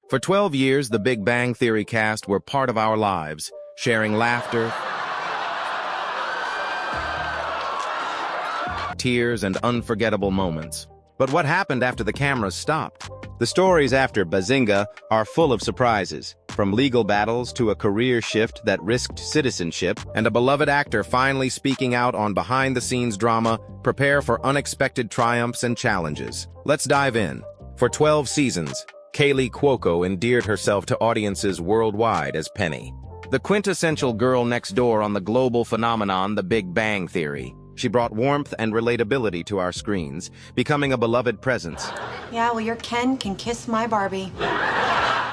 For 12 years, the Big Bang Theory cast were part of our lives, sharing laughter, tears, and unforgettable moments. But what happened after the cameras stopped? The stories after Bazinga are full of surprises, from legal battles to a career shift that risked citizenship, and a beloved actor finally speaking out on behind-the-scenes drama. Prepare for unexpected triumphs and challenges. Let's dive in. For 12 seasons, Kaley Cuoco endeared herself to audiences worldwide as Penny, the quintessential girl next door on the global phenomenon The Big Bang Theory. She brought warmth and relatability to our screens, becoming a beloved presence. Yeah, well, your Ken can kiss my Barbie.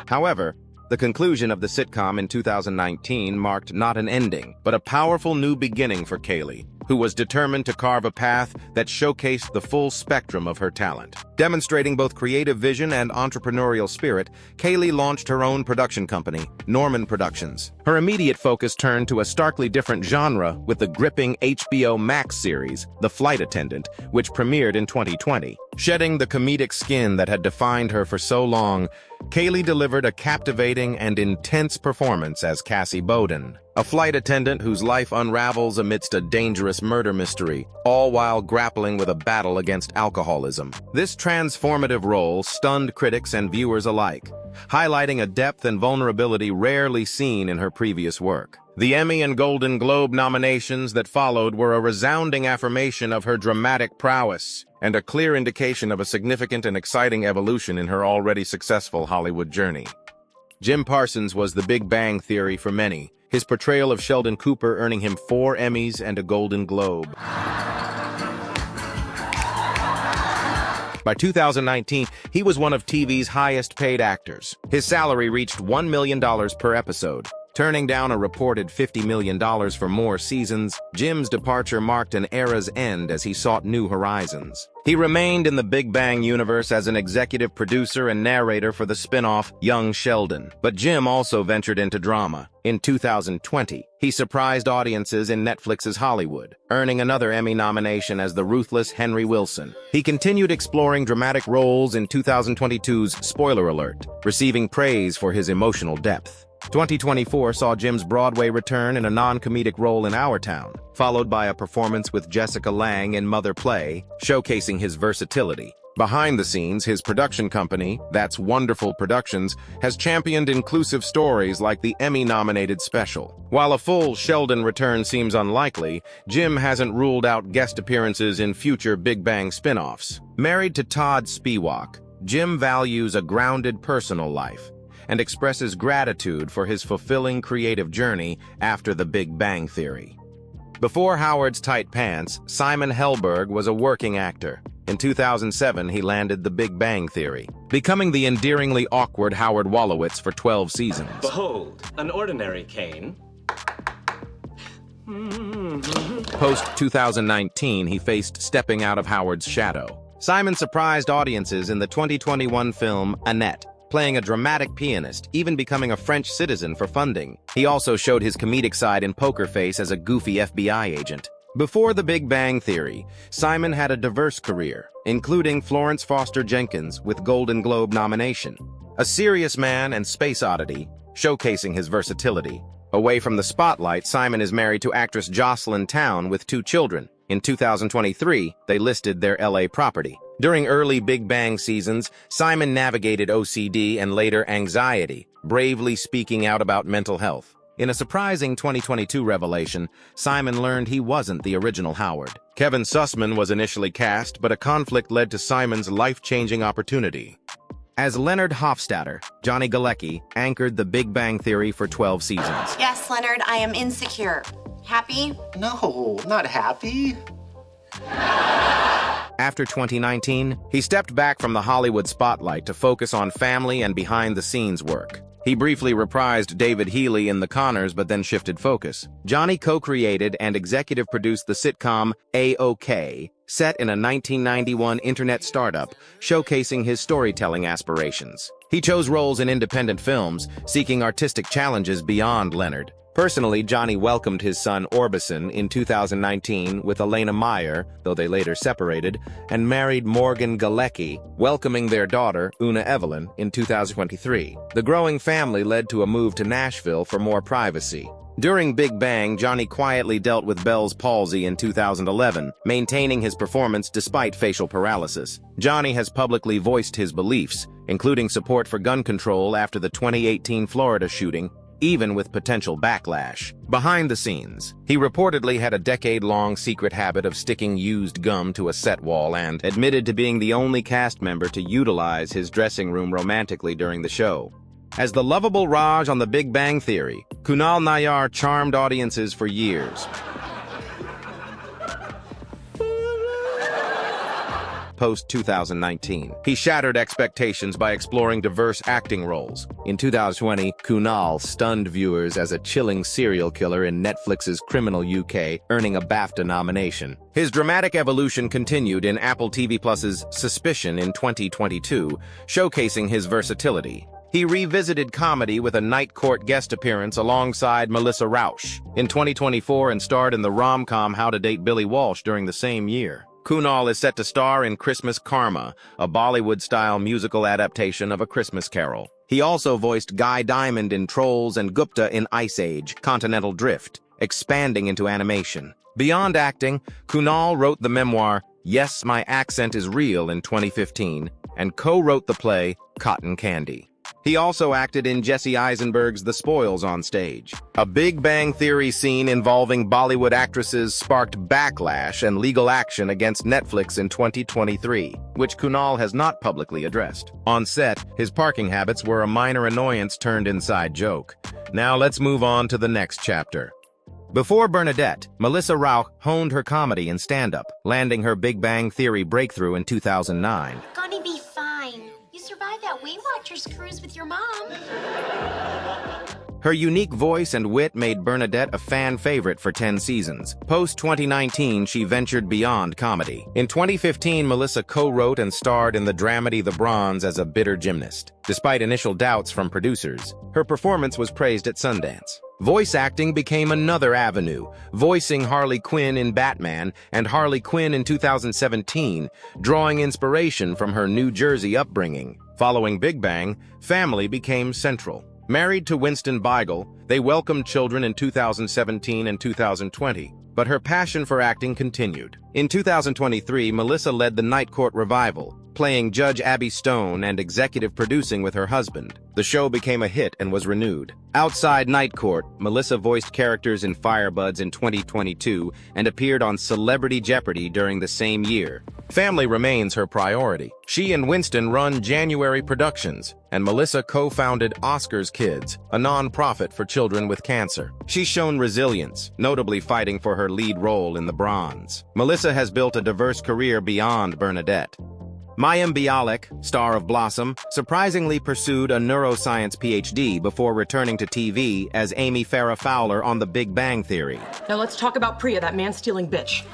However, the conclusion of the sitcom in 2019 marked not an ending, but a powerful new beginning for Kaley, who was determined to carve a path that showcased the full spectrum of her talent. Demonstrating both creative vision and entrepreneurial spirit, Kaley launched her own production company, Norman Productions. Her immediate focus turned to a starkly different genre with the gripping HBO Max series, The Flight Attendant, which premiered in 2020. Shedding the comedic skin that had defined her for so long, Kaley delivered a captivating and intense performance as Cassie Bowden, a flight attendant whose life unravels amidst a dangerous murder mystery, all while grappling with a battle against alcoholism. This transformative role stunned critics and viewers alike, highlighting a depth and vulnerability rarely seen in her previous work. The Emmy and Golden Globe nominations that followed were a resounding affirmation of her dramatic prowess and a clear indication of a significant and exciting evolution in her already successful Hollywood journey. Jim Parsons was the Big Bang Theory for many, his portrayal of Sheldon Cooper earning him 4 Emmys and a Golden Globe. By 2019, he was one of TV's highest-paid actors. His salary reached $1 million per episode. Turning down a reported $50 million for more seasons, Jim's departure marked an era's end as he sought new horizons. He remained in the Big Bang universe as an executive producer and narrator for the spin-off Young Sheldon. But Jim also ventured into drama. In 2020, he surprised audiences in Netflix's Hollywood, earning another Emmy nomination as the ruthless Henry Wilson. He continued exploring dramatic roles in 2022's Spoiler Alert, receiving praise for his emotional depth. 2024 saw Jim's Broadway return in a non-comedic role in Our Town, followed by a performance with Jessica Lange in Mother Play, showcasing his versatility. Behind the scenes, his production company, That's Wonderful Productions, has championed inclusive stories like the Emmy-nominated special. While a full Sheldon return seems unlikely, Jim hasn't ruled out guest appearances in future Big Bang spin-offs. Married to Todd Spiewak, Jim values a grounded personal life and expresses gratitude for his fulfilling creative journey after the Big Bang Theory. Before Howard's Tight Pants, Simon Helberg was a working actor. In 2007, he landed the Big Bang Theory, becoming the endearingly awkward Howard Wolowitz for 12 seasons. Behold, an ordinary cane. Post-2019, he faced stepping out of Howard's shadow. Simon surprised audiences in the 2021 film Annette, playing a dramatic pianist, even becoming a French citizen for funding. He also showed his comedic side in Poker Face as a goofy FBI agent. Before the Big Bang Theory, Simon had a diverse career, including Florence Foster Jenkins with Golden Globe nomination. A serious man and space oddity, showcasing his versatility. Away from the spotlight, Simon is married to actress Jocelyn Town with 2 children. In 2023, they listed their LA property. During early Big Bang seasons, Simon navigated OCD and later anxiety, bravely speaking out about mental health. In a surprising 2022 revelation, Simon learned he wasn't the original Howard. Kevin Sussman was initially cast, but a conflict led to Simon's life-changing opportunity. As Leonard Hofstadter, Johnny Galecki anchored the Big Bang Theory for 12 seasons. Yes, Leonard, I am insecure. Happy? No, not happy. After 2019, he stepped back from the Hollywood spotlight to focus on family and behind-the-scenes work. He briefly reprised David Healy in The Conners, but then shifted focus. Johnny co-created and executive produced the sitcom A-OK, set in a 1991 internet startup, showcasing his storytelling aspirations. He chose roles in independent films, seeking artistic challenges beyond Leonard. Personally, Johnny welcomed his son Orbison in 2019 with Elena Meyer, though they later separated, and married Morgan Galecki, welcoming their daughter, Una Evelyn, in 2023. The growing family led to a move to Nashville for more privacy. During Big Bang, Johnny quietly dealt with Bell's palsy in 2011, maintaining his performance despite facial paralysis. Johnny has publicly voiced his beliefs, including support for gun control after the 2018 Florida shooting, even with potential backlash. Behind the scenes, he reportedly had a decade-long secret habit of sticking used gum to a set wall and admitted to being the only cast member to utilize his dressing room romantically during the show. As the lovable Raj on The Big Bang Theory, Kunal Nayyar charmed audiences for years. Post-2019, he shattered expectations by exploring diverse acting roles. In 2020, Kunal stunned viewers as a chilling serial killer in Netflix's Criminal UK, earning a BAFTA nomination. His dramatic evolution continued in Apple TV Plus's Suspicion in 2022, showcasing his versatility. He revisited comedy with a Night Court guest appearance alongside Melissa Rauch in 2024 and starred in the rom-com How to Date Billy Walsh during the same year. Kunal is set to star in Christmas Karma, a Bollywood-style musical adaptation of A Christmas Carol. He also voiced Guy Diamond in Trolls and Gupta in Ice Age, Continental Drift, expanding into animation. Beyond acting, Kunal wrote the memoir Yes, My Accent is Real in 2015 and co-wrote the play Cotton Candy. He also acted in Jesse Eisenberg's The Spoils on stage. A Big Bang Theory scene involving Bollywood actresses sparked backlash and legal action against Netflix in 2023, which Kunal has not publicly addressed. On set, his parking habits were a minor annoyance turned inside joke. Now let's move on to the next chapter. Before Bernadette, Melissa Rauch honed her comedy and stand-up, landing her Big Bang Theory breakthrough in 2009. Gonna be fine. You survived that Weight Watchers cruise with your mom. Her unique voice and wit made Bernadette a fan favorite for 10 seasons. Post-2019, she ventured beyond comedy. In 2015, Melissa co-wrote and starred in the dramedy The Bronze as a bitter gymnast. Despite initial doubts from producers, her performance was praised at Sundance. Voice acting became another avenue, voicing Harley Quinn in Batman and Harley Quinn in 2017, drawing inspiration from her New Jersey upbringing. Following Big Bang, family became central. Married to Winston Beigel, they welcomed children in 2017 and 2020, but her passion for acting continued. In 2023, Melissa led the Night Court revival, playing Judge Abby Stone and executive producing with her husband. The show became a hit and was renewed. Outside Night Court, Melissa voiced characters in Firebuds in 2022 and appeared on Celebrity Jeopardy during the same year. Family remains her priority. She and Winston run January Productions, and Melissa co-founded Oscar's Kids, a non-profit for children with cancer. She's shown resilience, notably fighting for her lead role in The Bronze. Melissa has built a diverse career beyond Bernadette. Mayim Bialik, star of Blossom, surprisingly pursued a neuroscience PhD before returning to TV as Amy Farrah Fowler on The Big Bang Theory. Now let's talk about Priya, that man-stealing bitch.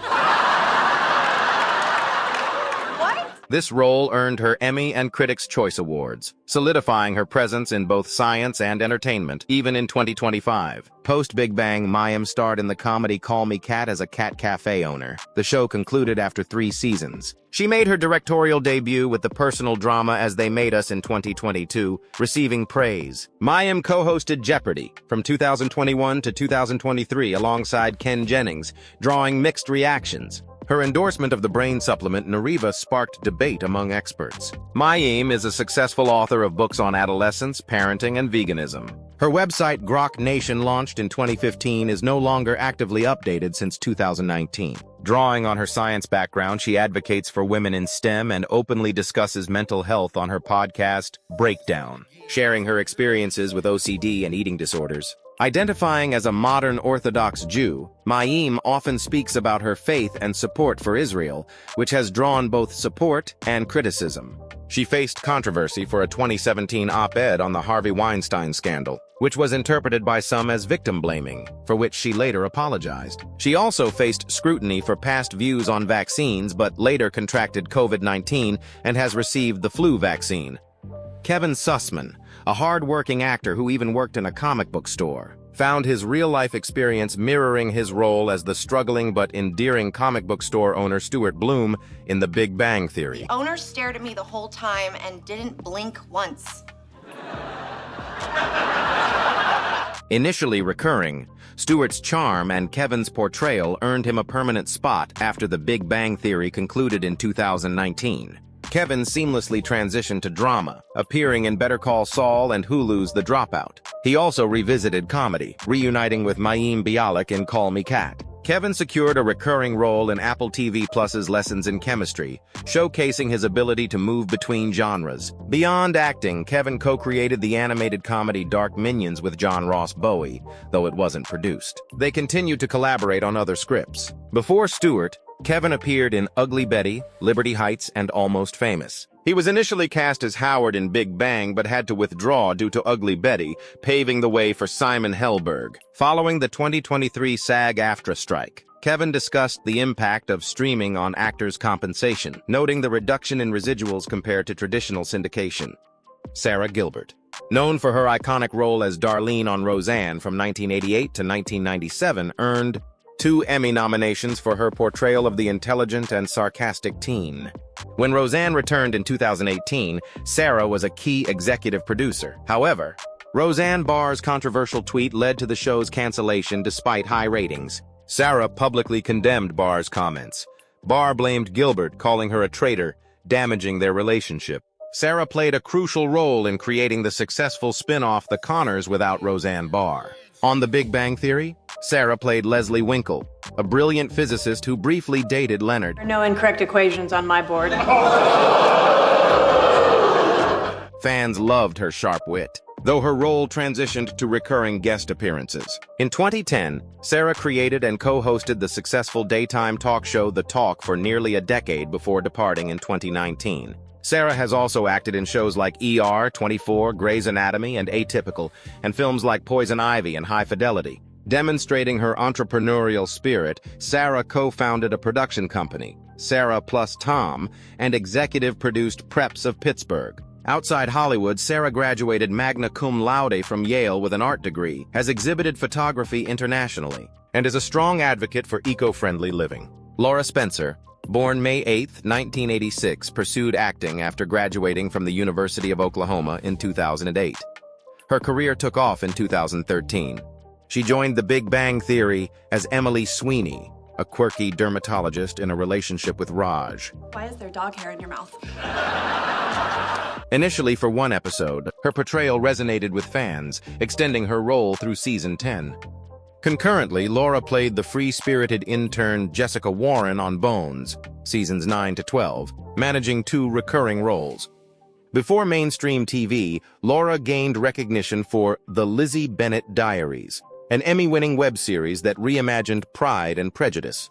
This role earned her Emmy and Critics' Choice Awards, solidifying her presence in both science and entertainment, even in 2025. Post-Big Bang, Mayim starred in the comedy Call Me Kat as a cat cafe owner. The show concluded after 3 seasons. She made her directorial debut with the personal drama As They Made Us in 2022, receiving praise. Mayim co-hosted Jeopardy! From 2021 to 2023 alongside Ken Jennings, drawing mixed reactions. Her endorsement of the brain supplement Nariva sparked debate among experts. Mayim is a successful author of books on adolescence, parenting, and veganism. Her website, Grok Nation, launched in 2015, is no longer actively updated since 2019. Drawing on her science background, she advocates for women in STEM and openly discusses mental health on her podcast, Breakdown, sharing her experiences with OCD and eating disorders. Identifying as a modern Orthodox Jew, Mayim often speaks about her faith and support for Israel, which has drawn both support and criticism. She faced controversy for a 2017 op-ed on the Harvey Weinstein scandal, which was interpreted by some as victim-blaming, for which she later apologized. She also faced scrutiny for past views on vaccines but later contracted COVID-19 and has received the flu vaccine. Kevin Sussman, a hard-working actor who even worked in a comic book store. found his real-life experience mirroring his role as the struggling but endearing comic book store owner Stuart Bloom in The Big Bang Theory. The owner stared at me the whole time and didn't blink once. Initially recurring, Stewart's charm and Kevin's portrayal earned him a permanent spot after The Big Bang Theory concluded in 2019. Kevin seamlessly transitioned to drama, appearing in Better Call Saul and Hulu's The Dropout. He also revisited comedy, reuniting with Mayim Bialik in Call Me Kat. Kevin secured a recurring role in Apple TV Plus's Lessons in Chemistry, showcasing his ability to move between genres. Beyond acting, Kevin co-created the animated comedy Dark Minions with John Ross Bowie, though it wasn't produced. They continued to collaborate on other scripts. Before Stewart, Kevin appeared in Ugly Betty, Liberty Heights, and Almost Famous. He was initially cast as Howard in Big Bang but had to withdraw due to Ugly Betty, paving the way for Simon Helberg. Following the 2023 SAG-AFTRA strike, Kevin discussed the impact of streaming on actors' compensation, noting the reduction in residuals compared to traditional syndication. Sarah Gilbert, known for her iconic role as Darlene on Roseanne from 1988 to 1997, earned 2 Emmy nominations for her portrayal of the intelligent and sarcastic teen. When Roseanne returned in 2018, Sarah was a key executive producer. However, Roseanne Barr's controversial tweet led to the show's cancellation despite high ratings. Sarah publicly condemned Barr's comments. Barr blamed Gilbert, calling her a traitor, damaging their relationship. Sarah played a crucial role in creating the successful spin-off The Connors without Roseanne Barr. On The Big Bang Theory, Sarah played Leslie Winkle, a brilliant physicist who briefly dated Leonard. There are no incorrect equations on my board. Fans loved her sharp wit, though her role transitioned to recurring guest appearances. In 2010, Sarah created and co-hosted the successful daytime talk show The Talk for nearly a decade before departing in 2019. Sarah has also acted in shows like ER, 24, Grey's Anatomy, and Atypical, and films like Poison Ivy and High Fidelity. Demonstrating her entrepreneurial spirit, Sarah co-founded a production company, Sarah Plus Tom, and executive-produced Preps of Pittsburgh. Outside Hollywood, Sarah graduated magna cum laude from Yale with an art degree, has exhibited photography internationally, and is a strong advocate for eco-friendly living. Laura Spencer, born May 8, 1986, pursued acting after graduating from the University of Oklahoma in 2008. Her career took off in 2013. She joined The Big Bang Theory as Emily Sweeney, a quirky dermatologist in a relationship with Raj. Why is there dog hair in your mouth? Initially for one episode, her portrayal resonated with fans, extending her role through season 10. Concurrently, Laura played the free-spirited intern Jessica Warren on Bones, seasons 9 to 12, managing 2 recurring roles. Before mainstream TV, Laura gained recognition for The Lizzie Bennett Diaries, an Emmy-winning web series that reimagined Pride and Prejudice.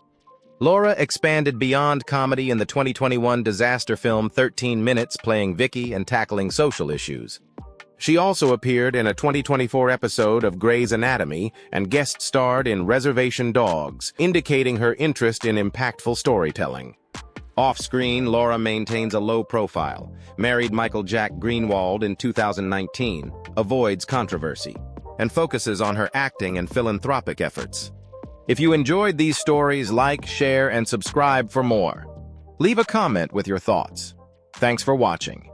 Laura expanded beyond comedy in the 2021 disaster film 13 Minutes, playing Vicky and tackling social issues. She also appeared in a 2024 episode of Grey's Anatomy and guest starred in Reservation Dogs, indicating her interest in impactful storytelling. Off-screen, Laura maintains a low profile, married Michael Jack Greenwald in 2019, avoids controversy, and focuses on her acting and philanthropic efforts. If you enjoyed these stories, like, share, and subscribe for more. Leave a comment with your thoughts. Thanks for watching.